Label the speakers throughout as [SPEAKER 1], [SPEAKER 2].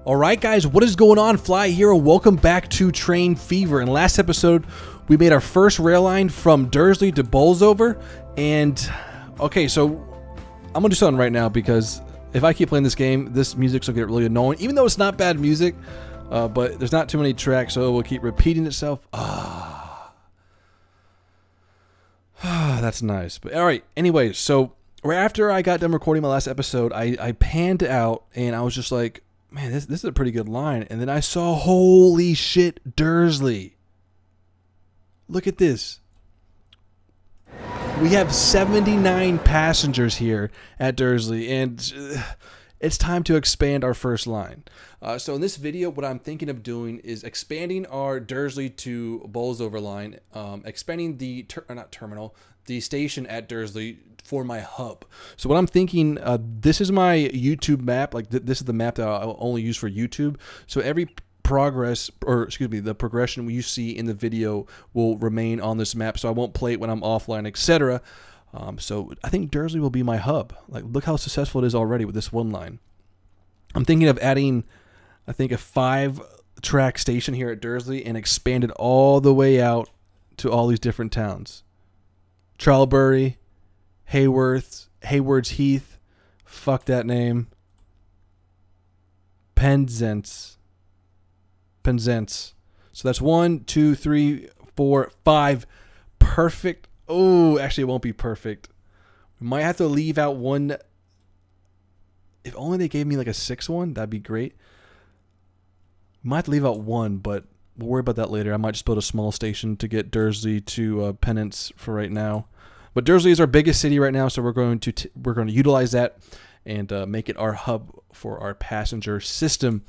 [SPEAKER 1] Alright guys, what is going on? Fly here, welcome back to Train Fever. In last episode, we made our first rail line from Dursley to Bolsover. And, okay, so I'm gonna do something right now because if I keep playing this game, this music's gonna get really annoying. Even though it's not bad music, but there's not too many tracks, so it will keep repeating itself. That's nice. But alright, anyway, so right after I got done recording my last episode, I panned out and I was just like, man, this is a pretty good line. And then I saw, holy shit, Dersley. Look at this. We have 79 passengers here at Dursley, and it's time to expand our first line. So in this video, what I'm thinking of doing is expanding our Dursley to Bolsover line, expanding the the station at Dursley for my hub. So what I'm thinking, this is my YouTube map. Like this is the map that I'll only use for YouTube. So every the progression you see in the video will remain on this map. So I won't play it when I'm offline, etc. So I think Dursley will be my hub. Like, look how successful it is already with this one line. I'm thinking of adding, I think, a 5-track station here at Dursley and expand it all the way out to all these different towns. Charlbury, Hayward's Heath, fuck that name, Penzance. So that's 1, 2, 3, 4, 5. Perfect. Oh, actually, it won't be perfect. We might have to leave out one. If only they gave me like a 6th one, that'd be great. We might have to leave out one, but we'll worry about that later. I might just build a small station to get Dursley to Pennance for right now. But Dursley is our biggest city right now, so we're going to utilize that and make it our hub for our passenger system.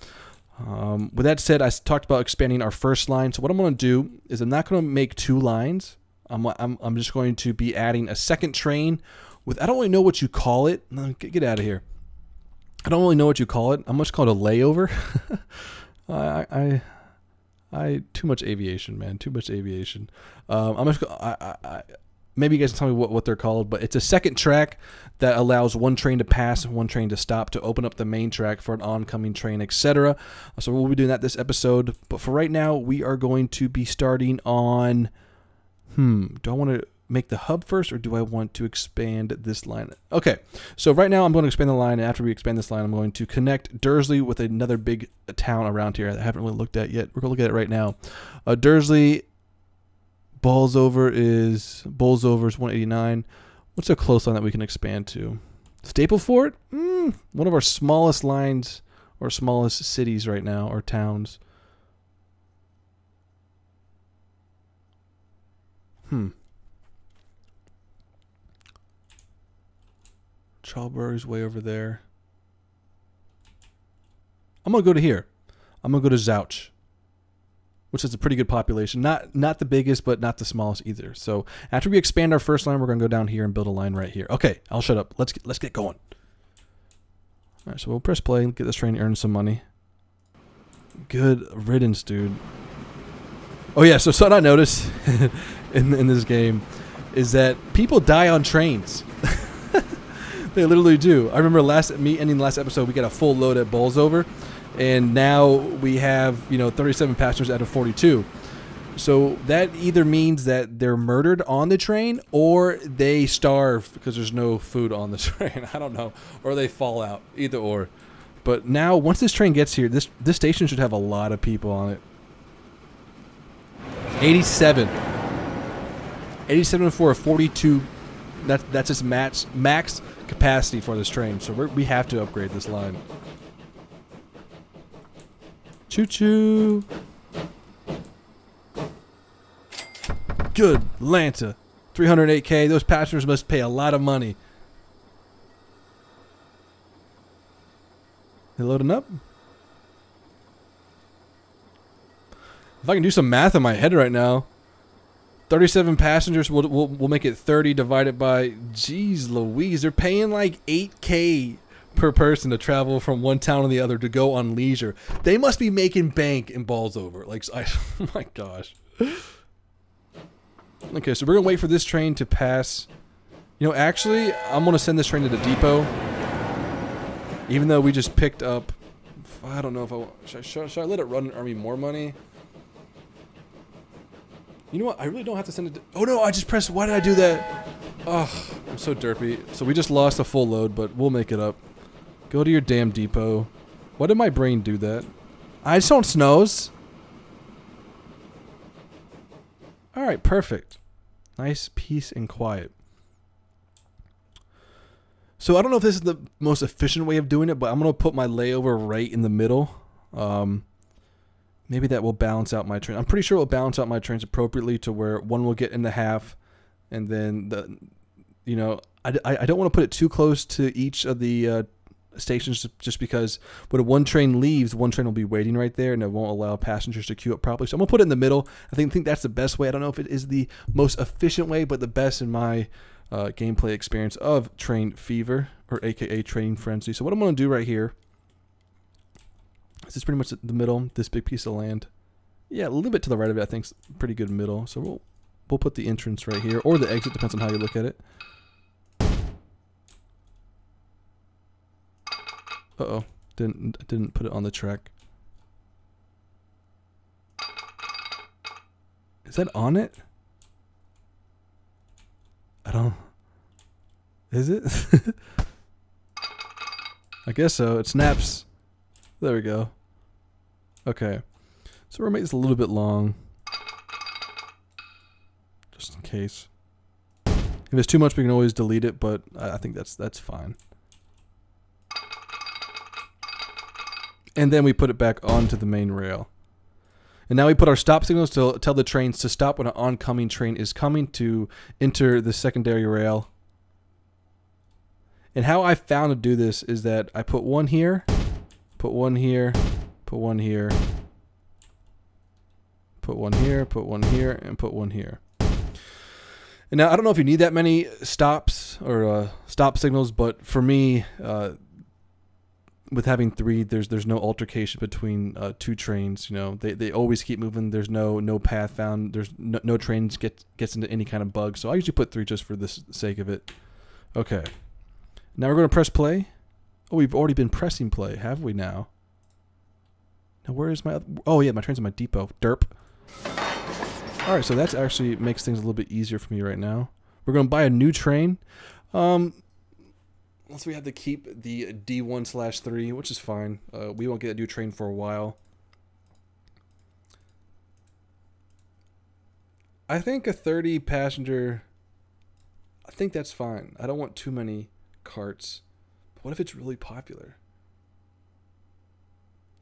[SPEAKER 1] With that said, I talked about expanding our first line. So what I'm going to do is I'm not going to make 2 lines. I'm just going to be adding a second train with, I don't really know what you call it. No, get out of here. I don't really know what you call it. I'm just call it a layover. Too much aviation, man. Too much aviation. Maybe you guys can tell me what they're called, but it's a second track that allows one train to pass and one train to stop to open up the main track for an oncoming train, etc. So we'll be doing that this episode. But for right now, we are going to be starting on, do I want to make the hub first or do I want to expand this line? Okay, so right now I'm going to expand the line, and after we expand this line, I'm going to connect Dursley with another big town around here that I haven't really looked at yet. We're going to look at it right now. Dursley, Bolsover is 189. What's a close line that we can expand to? Stapleford? One of our smallest lines or smallest cities right now, or towns. Charlbury's way over there. I'm going to go to here. I'm going to go to Zouch, which is a pretty good population. Not the biggest, but not the smallest either. So after we expand our first line, we're going to go down here and build a line right here. Okay, I'll shut up. Let's get going. All right, so we'll press play and get this train to earn some money. Good riddance, dude. Oh yeah, so something I noticed in this game is that people die on trains. They literally do. I remember ending the last episode, we got a full load at Bolsover. And now we have, 37 passengers out of 42. So that either means that they're murdered on the train or they starve because there's no food on the train. I don't know. Or they fall out. Either or. But now, once this train gets here, this station should have a lot of people on it. 87. 87 for a 42. That's its max capacity for this train. So we have to upgrade this line. Choo-choo. Good Lanta. 308K. Those passengers must pay a lot of money. They loading up? If I can do some math in my head right now, 37 passengers will make it 30 divided by, geez Louise, they're paying like 8K per person to travel from one town to the other to go on leisure. They must be making bank in Bolsover. Like, oh my gosh. Okay, so we're gonna wait for this train to pass. Actually, I'm gonna send this train to the depot. Even though we just picked up I don't know if I want... Should I let it run and earn me more money? You know what? I really don't have to send it to... Oh no, I just pressed... Why did I do that? Oh, I'm so derpy. So we just lost a full load, but we'll make it up. Go to your damn depot. Why did my brain do that? I just don't snows. Alright, perfect. Nice peace and quiet. So I don't know if this is the most efficient way of doing it, but I'm going to put my layover right in the middle. Maybe that will balance out my train. I'm pretty sure it will balance out my trains appropriately to where one will get in the half, and then the, you know, I don't want to put it too close to each of the stations, just because when one train leaves, one train will be waiting right there, and it won't allow passengers to queue up properly. So I'm gonna put it in the middle. I think that's the best way. I don't know if it is the most efficient way, but the best in my gameplay experience of Train Fever, or AKA Train Frenzy. So what I'm gonna do right here. This is pretty much the middle, this big piece of land. Yeah, a little bit to the right of it, I think is pretty good middle. So we'll put the entrance right here, or the exit, depends on how you look at it. Uh-oh, didn't put it on the track. Is that on it? I don't... Is it? I guess so, it snaps. There we go. Okay. So we're gonna make this a little bit long. Just in case. If it's too much, we can always delete it, but I think that's fine. And then we put it back onto the main rail. And now we put our stop signals to tell the trains to stop when an oncoming train is coming to enter the secondary rail. And how I found to do this is that I put one here, put one here, put one here, put one here, put one here, and put one here. And now I don't know if you need that many stops or stop signals, but for me, with having three, there's no altercation between two trains. You know, they always keep moving. There's no path found. There's no trains gets into any kind of bug. So I usually put three just for the sake of it. Okay. Now we're going to press play. Oh, we've already been pressing play, have we now? Now where is my... Oh yeah, my train's in my depot. Derp. Alright, so that actually makes things a little bit easier for me right now. We're going to buy a new train. Unless we have to keep the D1/3, which is fine. We won't get a new train for a while. I think a 30 passenger... I think that's fine. I don't want too many carts. But what if it's really popular?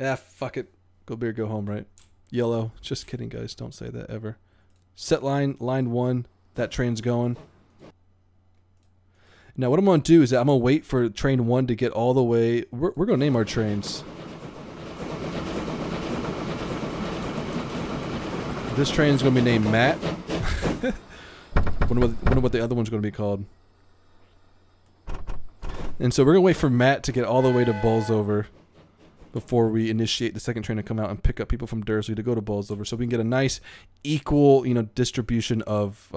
[SPEAKER 1] Ah, fuck it. Go big or go home, right? Yellow. Just kidding, guys. Don't say that ever. Set line 1. That train's going. Now what I'm going to do is I'm going to wait for train 1 to get all the way... We're going to name our trains. This train's going to be named Matt. Wonder what the other one's going to be called. And so we're going to wait for Matt to get all the way to Bolsover before we initiate the second train to come out and pick up people from Dursley to go to Bolsover, so we can get a nice equal, you know, distribution of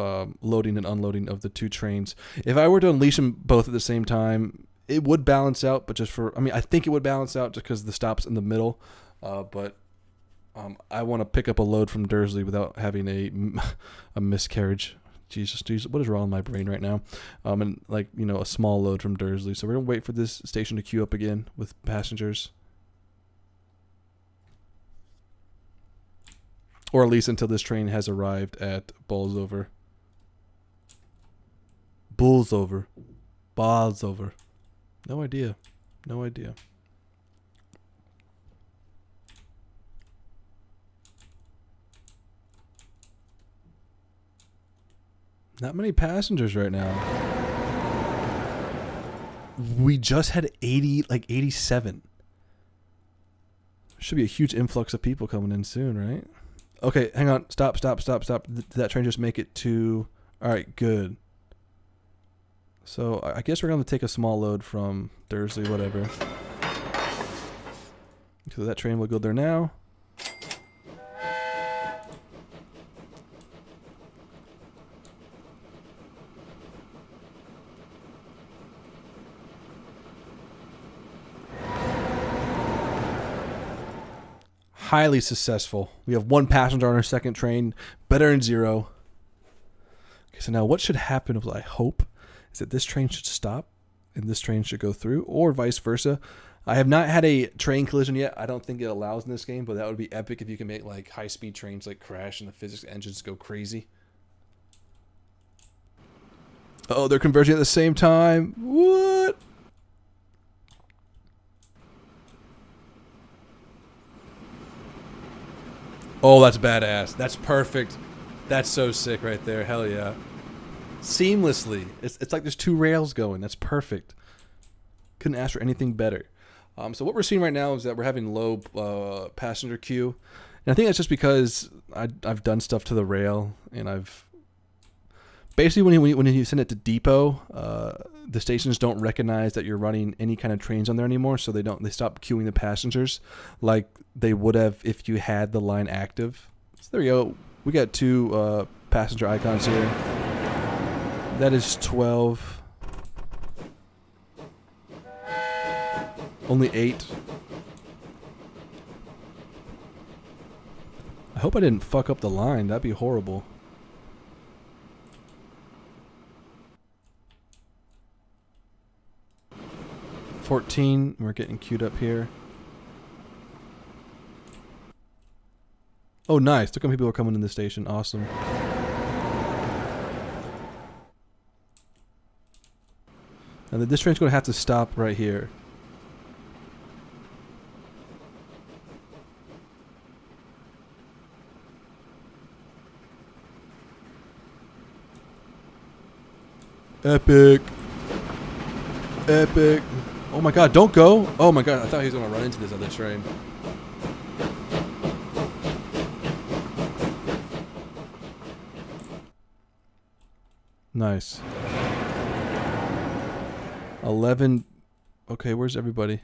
[SPEAKER 1] loading and unloading of the two trains. If I were to unleash them both at the same time, it would balance out, but just for... I mean, I think it would balance out just because the stop's in the middle, but I want to pick up a load from Dursley without having a miscarriage. Jesus, what is wrong with my brain right now? And like, you know, a small load from Dursley. So we're gonna wait for this station to queue up again with passengers, or at least until this train has arrived at Bolsover. Bolsover. No idea. No idea. Not many passengers right now. We just had 80, like 87. Should be a huge influx of people coming in soon, right? Okay, hang on. Stop. Did that train just make it to... Alright, good. So, I guess we're going to take a small load from Dursley, whatever. So that train will go there now. highly successful. We have 1 passenger on our second train, better than 0. Okay, so now what should happen, I hope, is that this train should stop and this train should go through, or vice versa. I have not had a train collision yet. I don't think it allows in this game, but that would be epic if you can make like high-speed trains like crash and the physics engines go crazy. Oh, they're converging at the same time. What? Oh, that's badass. That's perfect. That's so sick right there. Hell yeah. Seamlessly. It's like there's 2 rails going. That's perfect. Couldn't ask for anything better. So what we're seeing right now is that we're having low passenger queue. And I think that's just because I've done stuff to the rail, and I've... Basically, when you send it to depot, the stations don't recognize that you're running any kind of trains on there anymore, so they stop queuing the passengers like they would have if you had the line active. So there we go. We got 2 passenger icons here. That is 12. Only 8. I hope I didn't fuck up the line. That'd be horrible. We're getting queued up here. Oh, nice. Look how many people are coming in the station. Awesome. And this train's going to have to stop right here. Epic. Epic. Oh my god, don't go! Oh my god, I thought he was going to run into this other train. Nice. 11. Okay, where's everybody?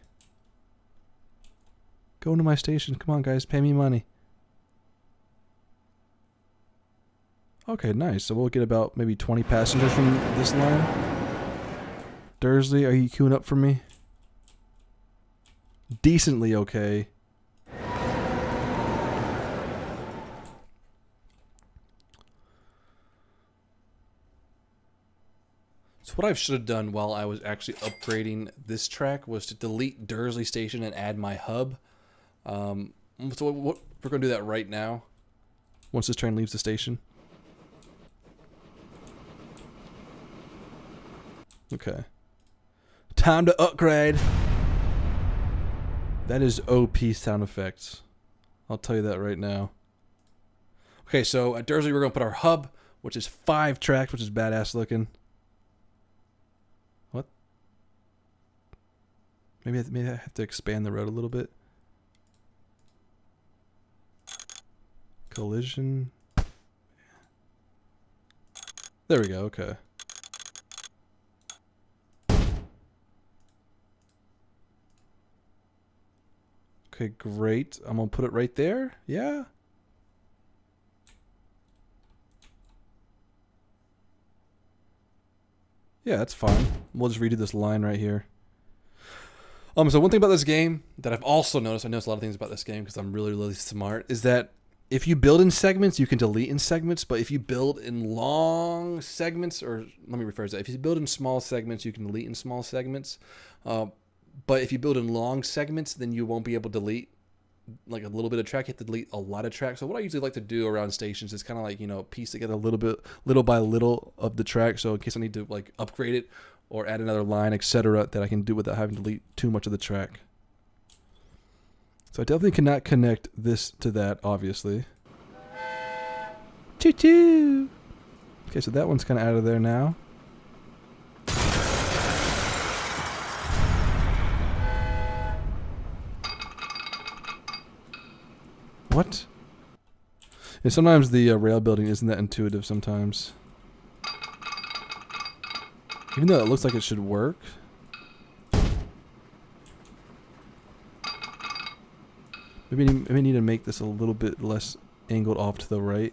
[SPEAKER 1] Go into my station. Come on, guys, pay me money. Okay, nice. So we'll get about maybe 20 passengers from this line. Dursley, are you queuing up for me? Decently okay. So what I should have done while I was actually upgrading this track was to delete Dursley Station and add my hub. So we're going to do that right now. Once this train leaves the station. Okay. Time to upgrade. That is OP sound effects. I'll tell you that right now. Okay, so at Dursley we're going to put our hub, which is 5 tracks, which is badass looking. What? Maybe I have to expand the road a little bit. Collision. There we go, okay. Okay, great. I'm going to put it right there. Yeah. Yeah, that's fine. We'll just redo this line right here. So one thing about this game that I've also noticed, I noticed a lot of things about this game because I'm really, really smart, is that if you build in segments, you can delete in segments, but if you build in long segments, or let me rephrase that, if you build in small segments, you can delete in small segments. But if you build in long segments, then you won't be able to delete like a little bit of track. You have to delete a lot of track. So what I usually like to do around stations is kind of like, you know, piece together a little by little of the track. So in case I need to like upgrade it or add another line, etc., that I can do without having to delete too much of the track. So I definitely cannot connect this to that, obviously. Choo-choo! Okay, so that one's kind of out of there now. What? Yeah, sometimes the rail building isn't that intuitive sometimes. Even though it looks like it should work. Maybe I need to make this a little bit less angled off to the right.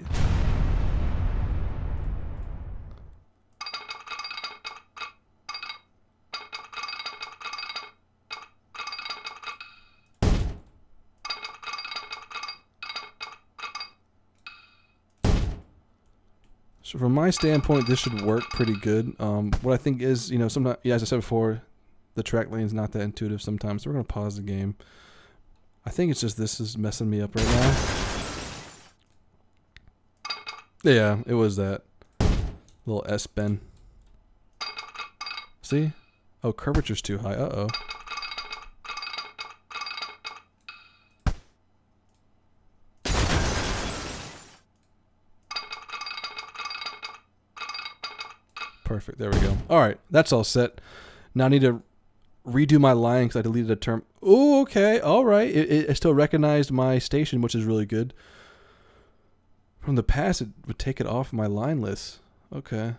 [SPEAKER 1] So from my standpoint, this should work pretty good. What I think is, you know, sometimes, yeah, as I said before, the track lane is not that intuitive sometimes. So we're going to pause the game. I think it's just this is messing me up right now. Yeah, it was that little S-bend. See? Oh, curvature's too high. Uh-oh. Perfect. There we go. All right. That's all set. Now I need to redo my line because I deleted a term. Oh, okay. All right. It still recognized my station, which is really good. From the past, it would take it off my line list. Okay.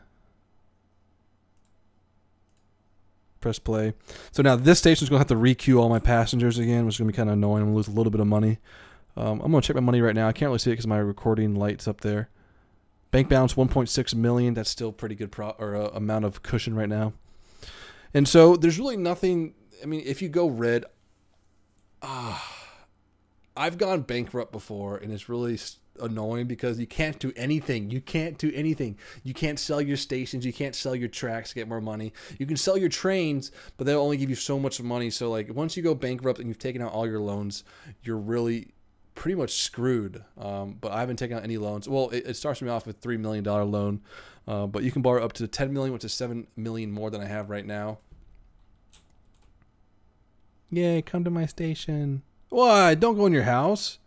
[SPEAKER 1] Press play. So now this station's going to have to requeue all my passengers again, which is going to be kind of annoying. I'm going to lose a little bit of money. I'm going to check my money right now. I can't really see it because my recording light's up there. Bank balance 1.6 million. That's still pretty good amount of cushion right now. And so there's really nothing. I mean, if you go red, I've gone bankrupt before, and it's really annoying because you can't do anything. You can't do anything. You can't sell your stations. You can't sell your tracks to get more money. You can sell your trains, but they'll only give you so much money. So like once you go bankrupt and you've taken out all your loans, you're really pretty much screwed. But I haven't taken out any loans. Well, it starts me off with $3 million loan, but you can borrow up to $10 million, which is $7 million more than I have right now. Yay, come to my station. What? Don't go in your house.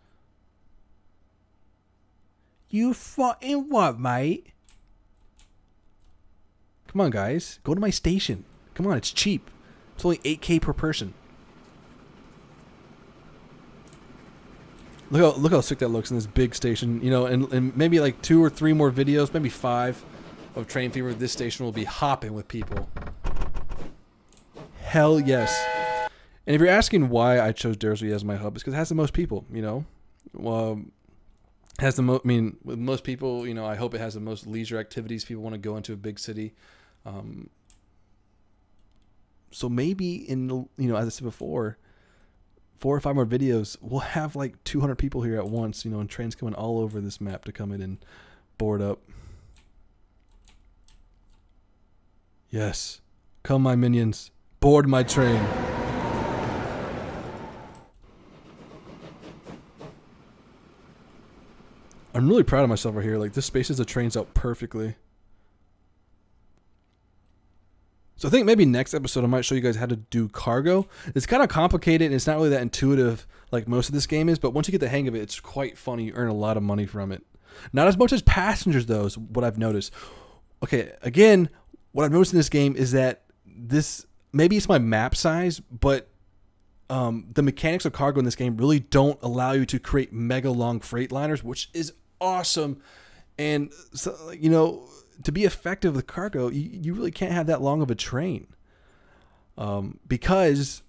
[SPEAKER 1] You fucking what, mate? Come on, guys. Go to my station. Come on, it's cheap. It's only $8K per person. Look how sick that looks in this big station. You know, and maybe like 2 or 3 more videos, maybe 5 of Train Fever. This station will be hopping with people. Hell yes. And if you're asking why I chose Dersley as my hub, it's because it has the most people, you know. Well, has the most. I mean, with most people, you know, I hope it has the most leisure activities. People want to go into a big city. So maybe in, you know, as I said before, 4 or 5 more videos, we'll have like 200 people here at once, you know, and trains coming all over this map to come in and board up. Yes. Come, my minions. Board my train. I'm really proud of myself right here. Like, this spaces the trains out perfectly. So I think maybe next episode I might show you guys how to do cargo. It's kind of complicated and it's not really that intuitive like most of this game is, but once you get the hang of it, it's quite funny. You earn a lot of money from it. Not as much as passengers though, is what I've noticed. Okay, again, what I've noticed in this game is that this, maybe it's my map size, but the mechanics of cargo in this game really don't allow you to create mega long freight liners, which is awesome. And so, you know, to be effective with cargo, you really can't have that long of a train, because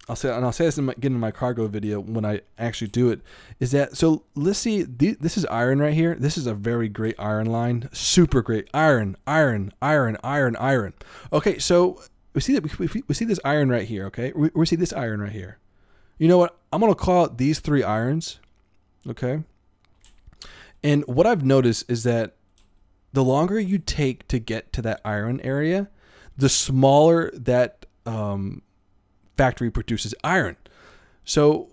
[SPEAKER 1] I'll say this again in my cargo video when I actually do it. Is that so? Let's see. This is iron right here. This is a very great iron line. Super great iron. Okay, so we see that we see this iron right here. Okay, we see this iron right here. You know what? I'm gonna call it these 3 irons. Okay. And what I've noticed is that the longer you take to get to that iron area, the smaller that factory produces iron. So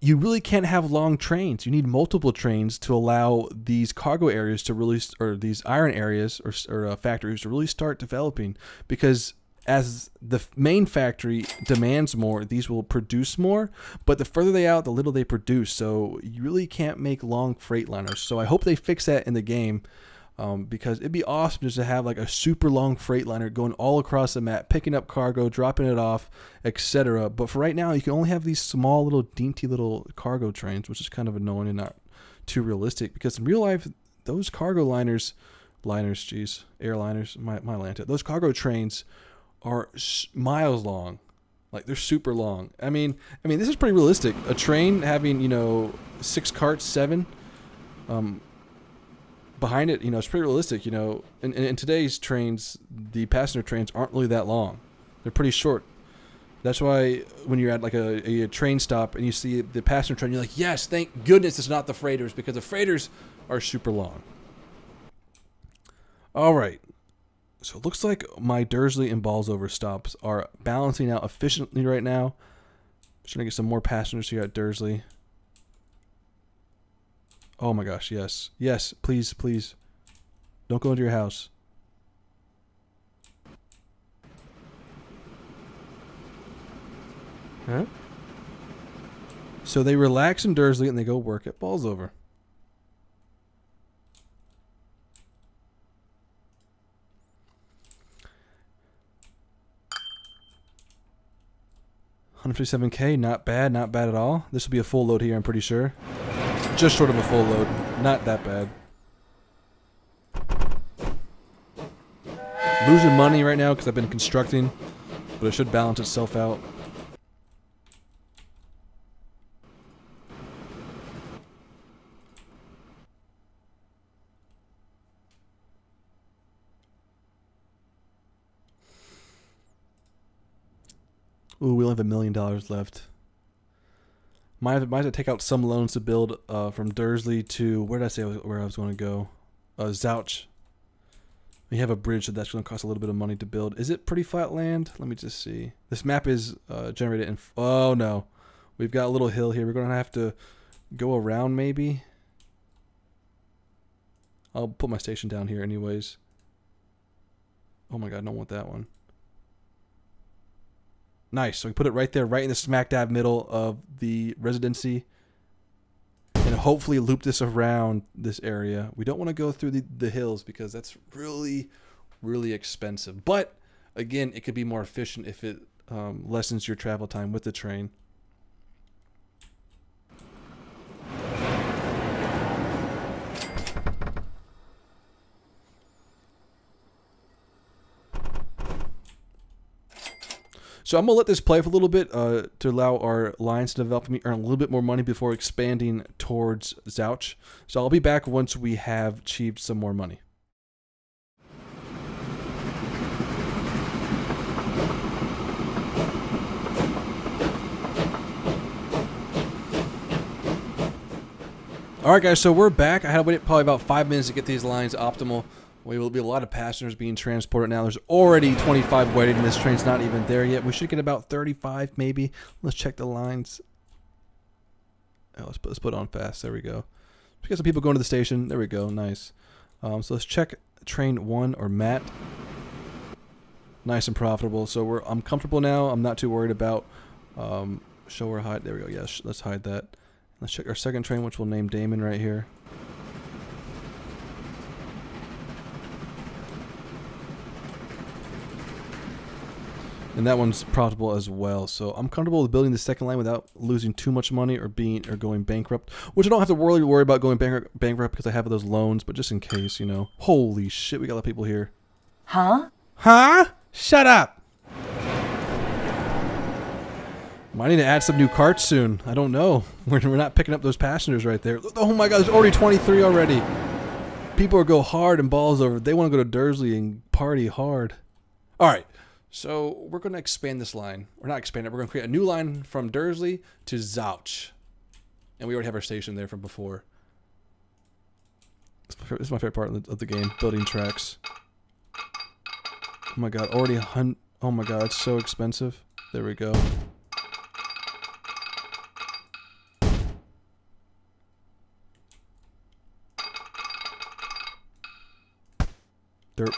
[SPEAKER 1] you really can't have long trains. You need multiple trains to allow these cargo areas to really, or these iron areas or factories to really start developing, because as the main factory demands more, these will produce more, but the further they out, the little they produce. So you really can't make long freight liners. So I hope they fix that in the game. Because it'd be awesome just to have like a super long freight liner going all across the map, picking up cargo, dropping it off, etc. But for right now, you can only have these small little dainty little cargo trains, which is kind of annoying and not too realistic, because in real life, those cargo airliners, my Lanta, those cargo trains are miles long. Like, they're super long. I mean, this is pretty realistic. A train having, you know, 6 carts, 7, behind it, you know, it's pretty realistic. You know, in today's trains, the passenger trains aren't really that long. They're pretty short. That's why when you're at like a train stop and you see the passenger train, you're like, yes, thank goodness it's not the freighters, because the freighters are super long. All right. So it looks like my Dursley and Balsover stops are balancing out efficiently right now. Just trying to get some more passengers here at Dursley. Oh my gosh, yes. Yes, please, please. Don't go into your house.
[SPEAKER 2] Huh?
[SPEAKER 1] So they relax in Dursley and they go work at Balsover. $157K, not bad, not bad at all. This will be a full load here, I'm pretty sure. Just short of a full load, not that bad. Losing money right now because I've been constructing, but it should balance itself out. Ooh, we only have $1 million left. Might have to take out some loans to build from Dursley to, where did I say where I was going to go? Zouch. We have a bridge, so that's going to cost a little bit of money to build. Is it pretty flat land? Let me just see. This map is generated in, oh no. We've got a little hill here. We're going to have to go around maybe. I'll put my station down here anyways. Oh my god, I don't want that one. Nice. So we put it right there, right in the smack dab middle of the residency. And hopefully loop this around this area. We don't want to go through the hills because that's really, really expensive. But, again, it could be more efficient if it lessens your travel time with the train. So I'm going to let this play for a little bit to allow our lines to develop and me earn a little bit more money before expanding towards Zouch. So I'll be back once we have achieved some more money. Alright guys, so we're back. I had to wait probably about 5 minutes to get these lines optimal. We will be a lot of passengers being transported now. There's already 25 waiting, and this train's not even there yet. We should get about 35 maybe. Let's check the lines. Oh, let's put it on fast. There we go. We got some people going to the station. There we go. Nice. So let's check train 1 or Matt. Nice and profitable. So I'm comfortable now. I'm not too worried about show or hide. There we go. Yes, let's hide that. Let's check our second train, which we'll name Damon right here. And that one's profitable as well. So I'm comfortable with building the second line without losing too much money or going bankrupt. Which I don't have to worry about going bankrupt because I have those loans, but just in case, you know. Holy shit, we got a lot of people here.
[SPEAKER 3] Huh?
[SPEAKER 1] Huh? Shut up! Might need to add some new carts soon. I don't know. We're not picking up those passengers right there. Oh my god, there's already 23 already. People are go hard and Balsover. They want to go to Dersley and party hard. Alright. So we're going to expand this line. Or not expand it. We're going to create a new line from Dursley to Zouch. And we already have our station there from before. This is my favorite part of the game. Building tracks. Oh my god. Already oh my god. It's so expensive. There we go. Dirt.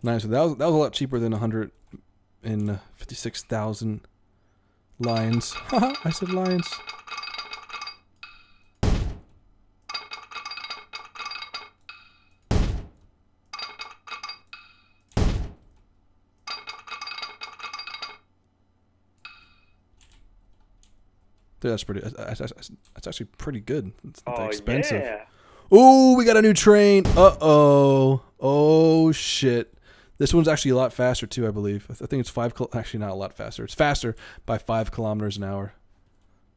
[SPEAKER 1] Nice. So that was a lot cheaper than 156,000 lions. Haha, I said lions. That's pretty. That's actually pretty good. It's not that expensive.
[SPEAKER 2] Yeah.
[SPEAKER 1] Oh, we got a new train. Uh-oh. Oh, shit. This one's actually a lot faster, too, I believe. I think it's actually not a lot faster. It's faster by 5 kilometers an hour.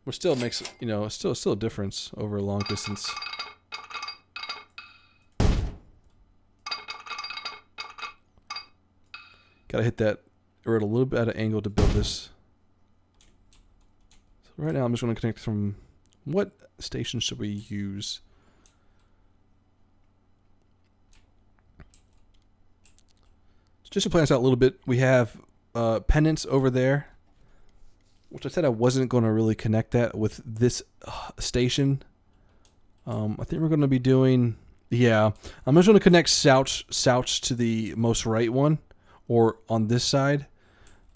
[SPEAKER 1] Which still makes, you know, still a difference over a long distance. Gotta hit that. We're at a little bit at an angle to build this. So right now, I'm just going to connect from... What station should we use? just to plan this out a little bit, we have pennants over there, which I said I wasn't going to really connect that with this station. I think we're going to be doing, yeah, I'm just going to connect Zouch to the most right one, or on this side.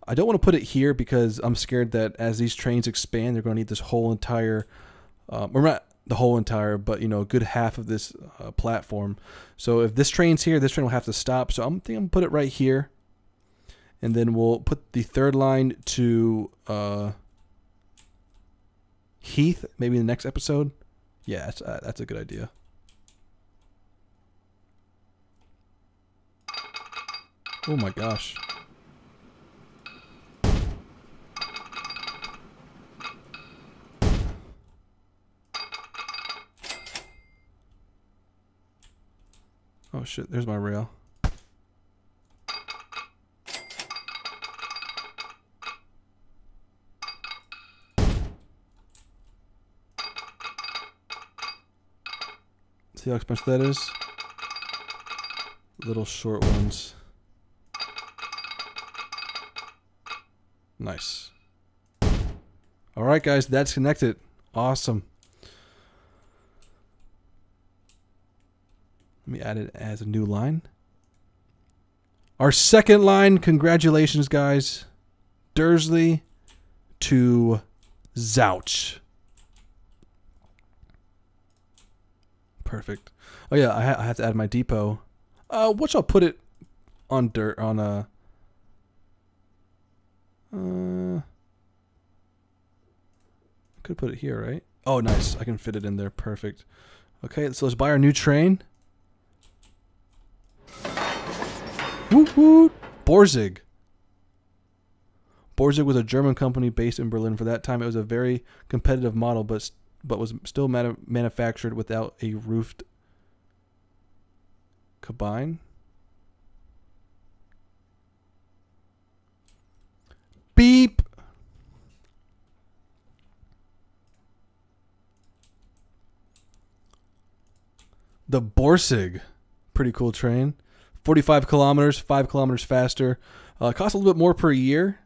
[SPEAKER 1] I don't want to put it here because I'm scared that as these trains expand, they're going to need this whole entire, or not the whole entire, but, you know, a good half of this platform. So if this train's here, this train will have to stop. So I'm going to put it right here. And then we'll put the third line to Heath, maybe in the next episode. Yeah, that's a good idea. Oh my gosh. Oh shit, there's my rail. See how expensive that is? Little short ones. Nice. Alright guys, that's connected. Awesome. Let me add it as a new line. Our second line, congratulations guys. Dursley to Zouch. Perfect. Oh yeah, I have to add my depot. Which I'll put it on could put it here, right? Oh, nice. I can fit it in there. Perfect. Okay, so let's buy our new train. Woot woot. Borzig. Borzig was a German company based in Berlin. For that time, it was a very competitive model, but was still manufactured without a roofed cabine. Beep. The Borzig. Pretty cool train. 45 kilometers, 5 kilometers faster. Costs a little bit more per year.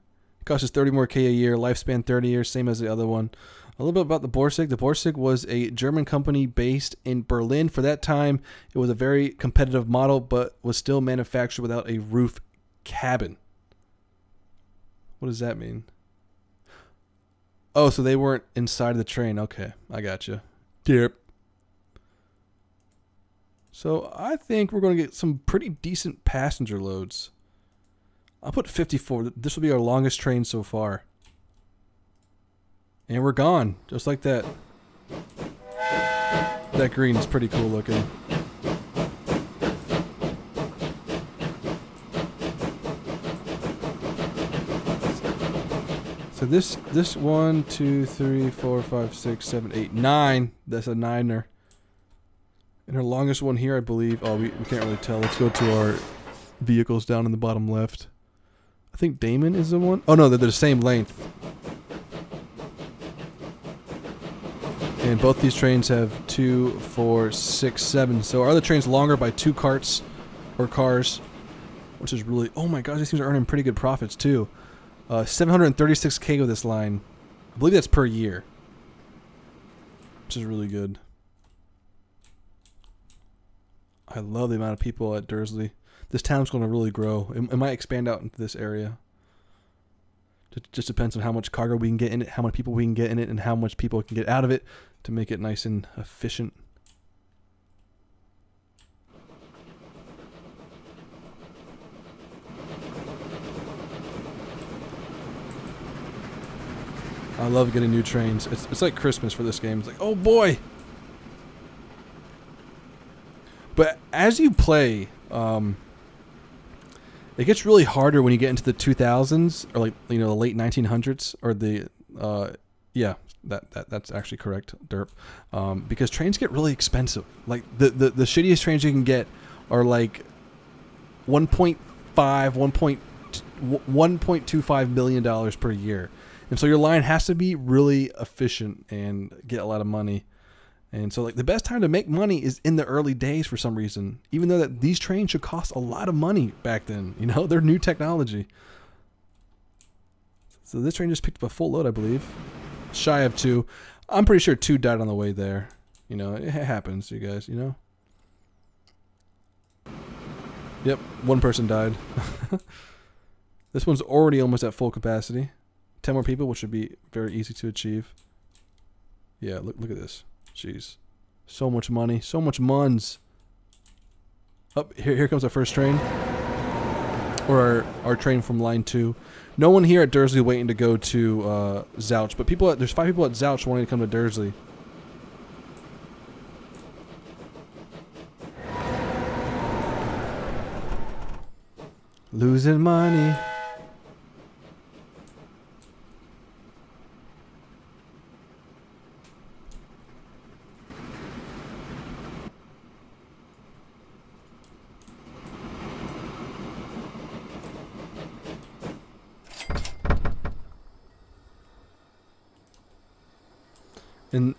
[SPEAKER 1] Costs us 30 more K a year. Lifespan 30 years, same as the other one. A little bit about the Borzig. The Borzig was a German company based in Berlin. For that time, it was a very competitive model, but was still manufactured without a roof cabin. What does that mean? Oh, so they weren't inside the train. Okay, I got you. Yep. So I think we're going to get some pretty decent passenger loads. I'll put 54. This will be our longest train so far. And we're gone, just like that. That green is pretty cool looking. So this 1, 2, 3, 4, 5, 6, 7, 8, 9. That's a niner. And our longest one here, I believe. Oh, we can't really tell. Let's go to our vehicles down in the bottom left. I think Damon is the one. Oh no, they're the same length. And both these trains have 2, 4, 6, 7. So our other train's longer by 2 carts or cars, which is really, oh my gosh, these things are earning pretty good profits too. 736K with this line. I believe that's per year, which is really good. I love the amount of people at Dersley. This town's going to really grow. It might expand out into this area. It just depends on how much cargo we can get in it, how many people we can get in it, and how much people can get out of it to make it nice and efficient. I love getting new trains. It's like Christmas for this game. It's like, oh boy! But as you play, it gets really harder when you get into the 2000s, or like, you know, the late 1900s, or the yeah, that's actually correct, derp. Because trains get really expensive. Like the shittiest trains you can get are like $1.25 million per year, and so your line has to be really efficient and get a lot of money. And so like the best time to make money is in the early days for some reason, even though that these trains should cost a lot of money back then. You know, they're new technology. So this train just picked up a full load, I believe. Shy of 2. I'm pretty sure 2 died on the way there. You know, it happens, you guys, you know. Yep, 1 person died. This one's already almost at full capacity. 10 more people, which should be very easy to achieve. Yeah, look at this. Jeez. So much money. So much muns. Oh, here comes our first train. Or our train from line 2. No one here at Dursley waiting to go to Zouch. But there's 5 people at Zouch wanting to come to Dursley. Losing money.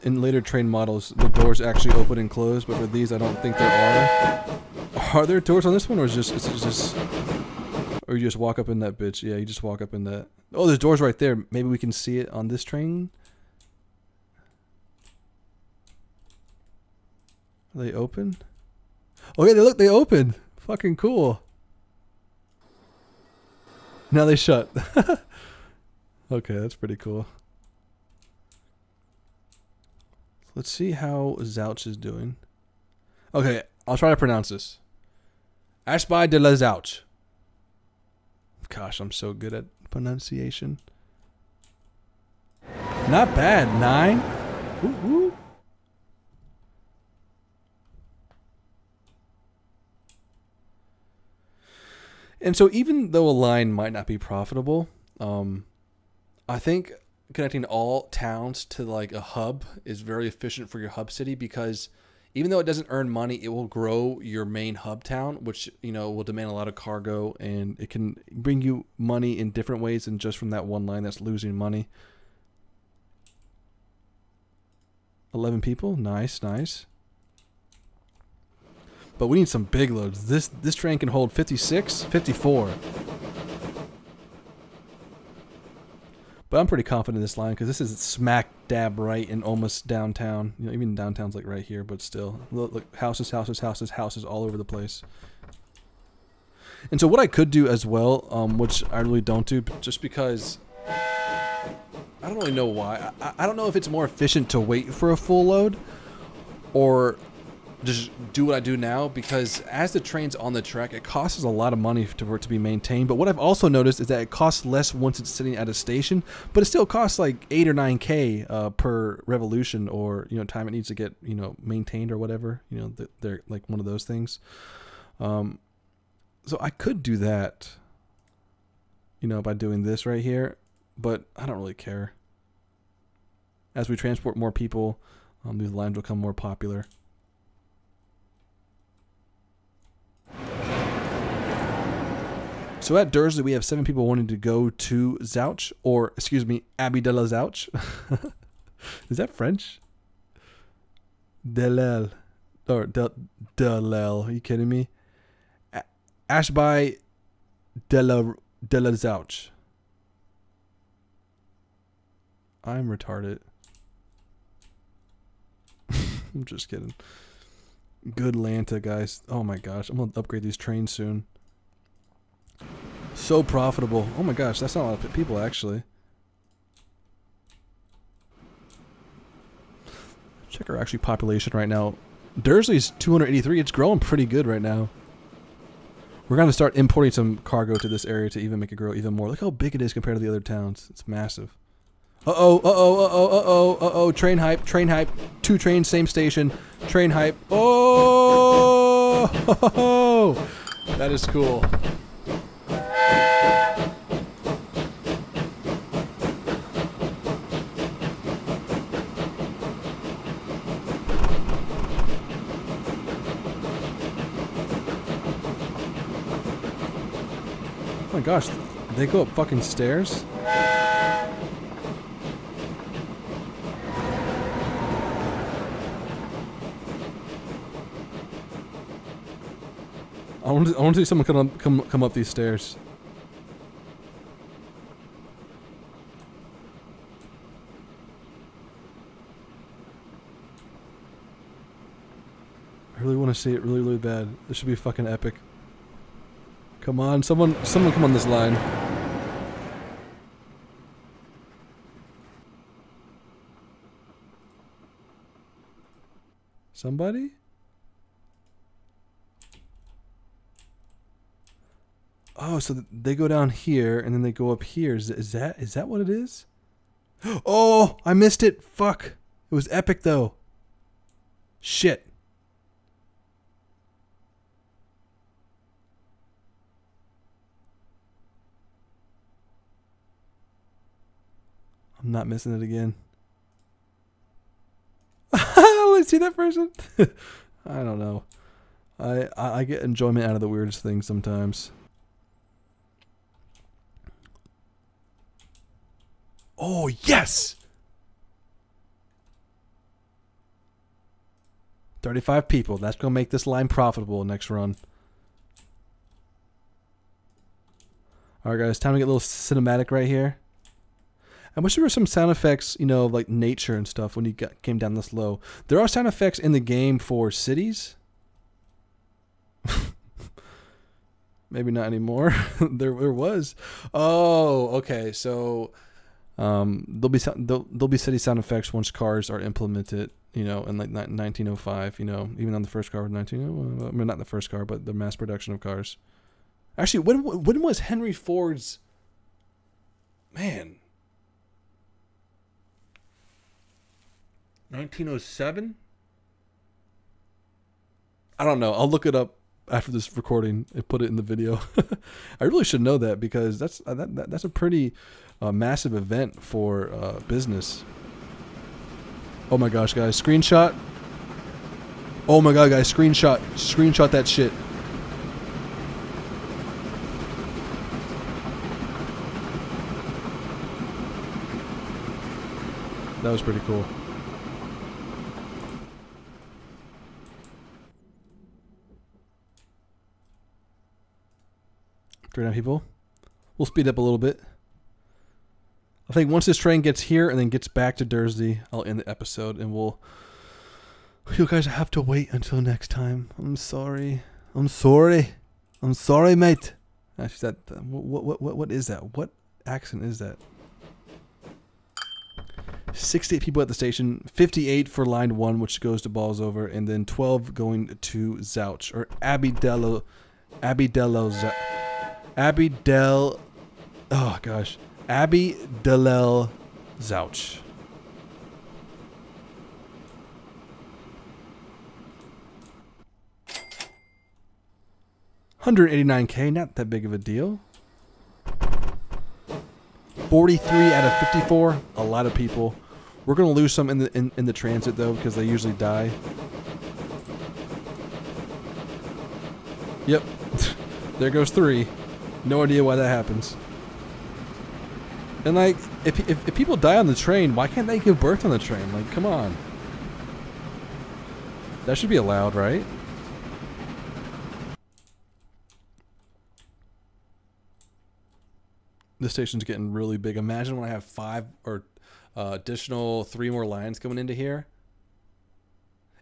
[SPEAKER 1] In later train models, the doors actually open and close, but for these, I don't think there are. Are there doors on this one, or is it just, or you just walk up in that bitch? Yeah, you just walk up in that. Oh, there's doors right there. Maybe we can see it on this train. Are they open? Oh yeah, look, they open. Fucking cool. Now they shut. Okay, that's pretty cool. Let's see how Zouch is doing. Okay, I'll try to pronounce this. Ashby de la Zouch. Gosh, I'm so good at pronunciation. Not bad. 9. Ooh, ooh. And so even though a line might not be profitable, I think connecting all towns to like a hub is very efficient for your hub city, because even though it doesn't earn money, it will grow your main hub town, which, you know, will demand a lot of cargo, and it can bring you money in different ways than just from that one line that's losing money. 11 people. Nice, nice. But we need some big loads. This train can hold 56, 54. But I'm pretty confident in this line because this is smack dab right in almost downtown. You know, even downtown's like right here, but still. Look, houses, houses, houses, houses all over the place. And so what I could do as well, which I really don't do, just because I don't really know why. I don't know if it's more efficient to wait for a full load or just do what I do now, because as the train's on the track, it costs a lot of money for it to be maintained. But what I've also noticed is that it costs less once it's sitting at a station, but it still costs like 8 or 9K per revolution, or, you know, time it needs to get, you know, maintained or whatever. You know, they're like one of those things. So I could do that, you know, by doing this right here, but I don't really care. As we transport more people, these lines will become more popular. So at Dursley, we have 7 people wanting to go to Zouch, or excuse me, Abbey de la Zouch. Is that French? Delel, or Delel? Are you kidding me? Ashby de la Zouch. I'm retarded. I'm just kidding. Good Lanta, guys. Oh my gosh, I'm gonna upgrade these trains soon. So profitable. Oh my gosh, that's not a lot of people actually. Check our actual population right now. Dursley's 283. It's growing pretty good right now. We're going to start importing some cargo to this area to even make it grow even more. Look how big it is compared to the other towns. It's massive. Uh-oh, uh-oh, uh-oh, uh-oh, uh-oh. Train hype, train hype. 2 trains, same station. Train hype. Oh! That is cool. Oh my gosh, they go up fucking stairs? I want to see someone come up these stairs. I really want to see it really, really bad. This should be fucking epic. Come on, someone come on this line. Somebody? Oh, so they go down here and then they go up here. Is that what it is? Oh, I missed it. Fuck. It was epic though. Shit. I'm not missing it again. Let's see that person. I don't know. I get enjoyment out of the weirdest things sometimes. Oh, yes! 35 people. That's going to make this line profitable next run. Alright, guys. Time to get a little cinematic right here. I wish there were some sound effects, you know, like nature and stuff when you came down this low. There are sound effects in the game for cities. Maybe not anymore. there was. Oh, okay. So there'll be city sound effects once cars are implemented, you know, in like 1905, you know, even on the first car with 19. I mean, not the first car, but the mass production of cars. Actually, when was Henry Ford's? Man. 1907? I don't know. I'll look it up after this recording and put it in the video. I really should know that because that's a pretty massive event for business. Oh my gosh, guys. Screenshot. Oh my god, guys. Screenshot that shit. That was pretty cool. 39 people. We'll speed up a little bit. I think once this train gets here and then gets back to Dursley, I'll end the episode and you guys have to wait until next time. I'm sorry. I'm sorry, mate. Actually, what is that? What accent is that? 68 people at the station, 58 for line 1, which goes to Balls Over, and then 12 going to Zouch or Abidel. Oh gosh, Abidel Zouch. $189K, not that big of a deal. 43 out of 54, a lot of people. We're gonna lose some in the transit though because they usually die. Yep, there goes 3. No idea why that happens. And like, if people die on the train, why can't they give birth on the train? Like, come on. That should be allowed, right? This station's getting really big. Imagine when I have 5 or additional 3 more lines coming into here.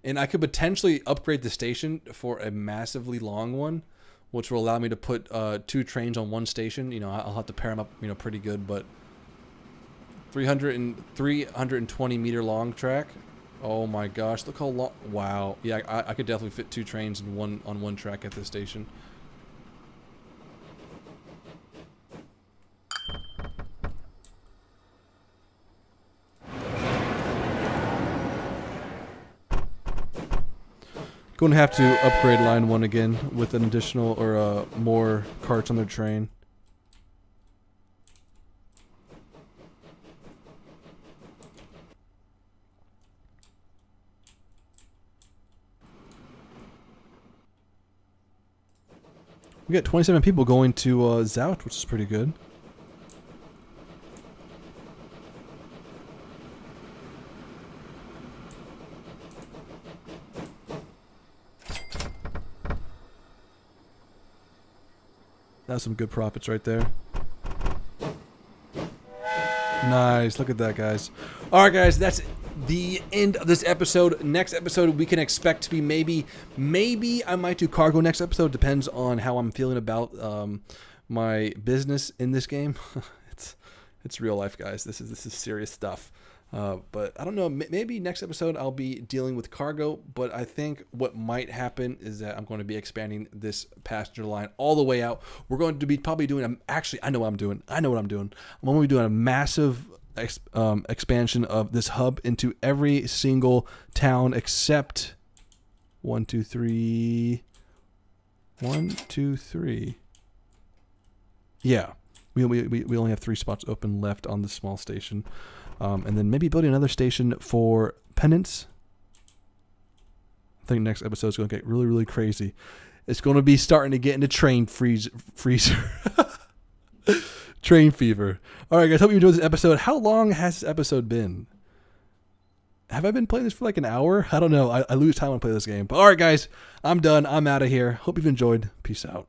[SPEAKER 1] And I could potentially upgrade the station for a massively long one, which will allow me to put 2 trains on one station. You know, I'll have to pair them up, you know, pretty good, but 320 meter long track. Oh my gosh, look how long. Wow. Yeah, I could definitely fit 2 trains in on one track at this station. Going to have to upgrade line 1 again with an additional or more carts on their train. We got 27 people going to Zouch, which is pretty good. That's some good profits right there. Nice. Look at that, guys. All right, guys. That's the end of this episode. Next episode, we can expect to be maybe I might do cargo next episode. Depends on how I'm feeling about my business in this game. It's real life, guys. This is serious stuff. But I don't know. Maybe next episode I'll be dealing with cargo. But I think what might happen is that I'm going to be expanding this passenger line all the way out. We're going to be probably doing. Actually, I know what I'm doing. I'm going to be doing a massive expansion of this hub into every single town except 1, 2, 3. 1, 2, 3. Yeah. We only have 3 spots open left on the small station. And then maybe building another station for penance. I think next episode is going to get really, really crazy. It's going to be starting to get into train freezer. Train fever. All right, guys. Hope you enjoyed this episode. How long has this episode been? Have I been playing this for like an hour? I don't know. I lose time when I play this game. But all right, guys. I'm done. I'm out of here. Hope you've enjoyed. Peace out.